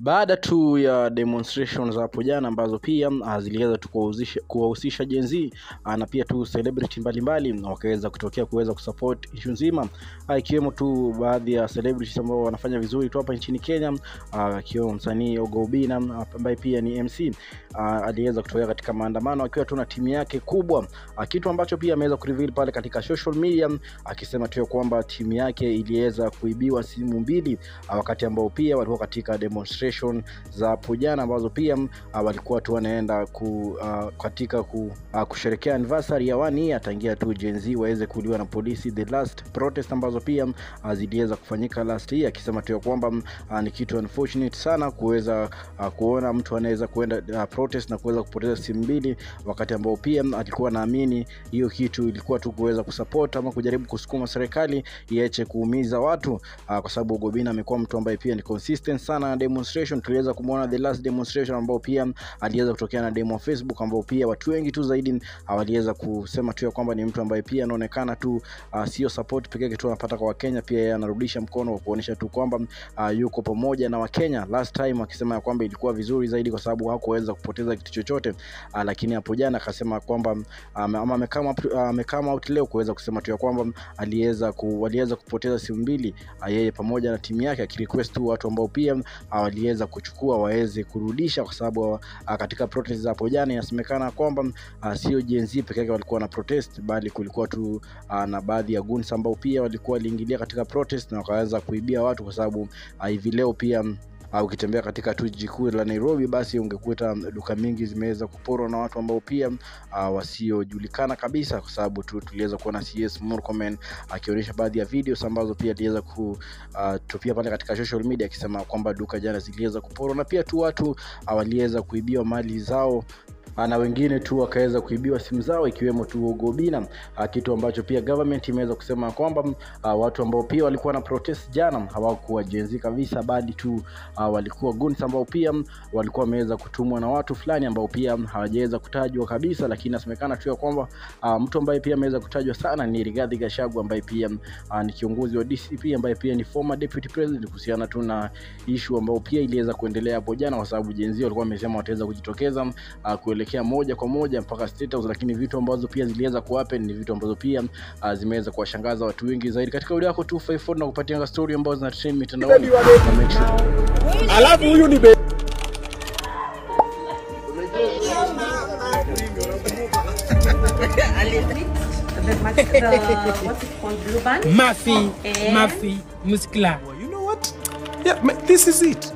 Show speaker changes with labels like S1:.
S1: Baada tu ya demonstrations hapo jana ambazo pia ziliweza tu kuwahusisha Gen Z na pia tu celebrity mbalimbali wakaweza kutokea kuweza kusupport issue nzima, ikiwemo tu baadhi ya celebrities ambao wanafanya vizuri tu hapa nchini Kenya, akiwemo msanii Ogo Obinna ambaye pia ni MC, aliweza kutokea katika maandamano akiwa tu na timu yake kubwa, kitu ambacho pia ameweza kureveal pale katika social media, akisema tu kwamba timu yake iliweza kuibiwa simu mbili wakati ambao pia walikuwa katika demonstration za hapo jana ambazo pia walikuwa tu wanaenda katika kusherehekea anniversary ya 1 year tangia tu Gen Z waweze kuuliwa na polisi, the last protest ambazo pia ziliweza kufanyika last year, akisema tu kwamba ni kitu unfortunate sana kuweza kuona mtu anaweza kuenda protest na kuweza kupoteza simu mbili, wakati ambao pia alikuwa naamini hiyo kitu ilikuwa tu kuweza kusupport ama kujaribu kusukuma serikali iache kuumiza watu, kwa sababu Ogo Obinna amekuwa mtu ambaye pia ni consistent sana na demonstration. Tuliweza kumuona the last demonstration ambao pia aliweza kutokea na demo Facebook ambao pia watu wengi tu zaidi waliweza kusema tu kwamba ni mtu ambaye pia anaonekana tu sio support pekee yake tu anapata kwa Wakenya, pia yeye anarudisha mkono wa kuonyesha tu kwamba yuko pamoja na Wakenya. Last time akisema kwamba ilikuwa vizuri zaidi kwa sababu hakuweza kupoteza kitu chochote, lakini hapo jana akasema kwamba amekama out leo kuweza kusema tu kwamba aliweza kupoteza simu mbili yeye pamoja na timu yake, akirequest tu watu ambao pia waliweza kuchukua waweze kurudisha, kwa sababu katika protest hapo jana inasemekana kwamba sio Gen Z pekee yake walikuwa na protest, bali kulikuwa tu na baadhi ya goons ambao pia walikuwa waliingilia katika protest na wakaweza kuibia watu, kwa sababu hivi leo pia ukitembea katika jiji kuu la Nairobi basi ungekuta duka mingi zimeweza kuporwa na watu ambao pia wasiojulikana kabisa, kwa sababu tuliweza kuona CS Murkomen akionyesha baadhi ya videos ambazo pia aliweza kutupia pale katika social media akisema kwamba duka jana ziliweza kuporwa na pia tu watu waliweza kuibiwa mali zao na wengine tu wakaweza kuibiwa simu zao, ikiwemo tu Ogo Obinna, kitu ambacho pia government imeweza kusema kwamba watu ambao pia walikuwa na protest jana hawakuwa Gen Z kabisa, bali tu walikuwa goons ambao pia walikuwa wameweza kutumwa na watu fulani ambao pia hawajaweza kutajwa kabisa, lakini inasemekana tu kwamba mtu ambaye pia ameweza kutajwa sana ni Rigathi Gachagua ambaye pia ni kiongozi wa DCP ambaye pia ni former deputy president, kuhusiana tu na issue ambao pia iliweza kuendelea hapo jana, kwa sababu Gen Z walikuwa wamesema wataweza kujitokeza kuelekea moja kwa moja mpaka State House, lakini vitu ambazo pia ziliweza kuhappen ni vitu ambazo pia zimeweza kuwashangaza watu wengi zaidi. Katika video yako 254 na kupatia story ambazo zina trend mitandaoni, alafu huyu ni
S2: Mafi Muskla.
S3: You know what? Yeah, this is it.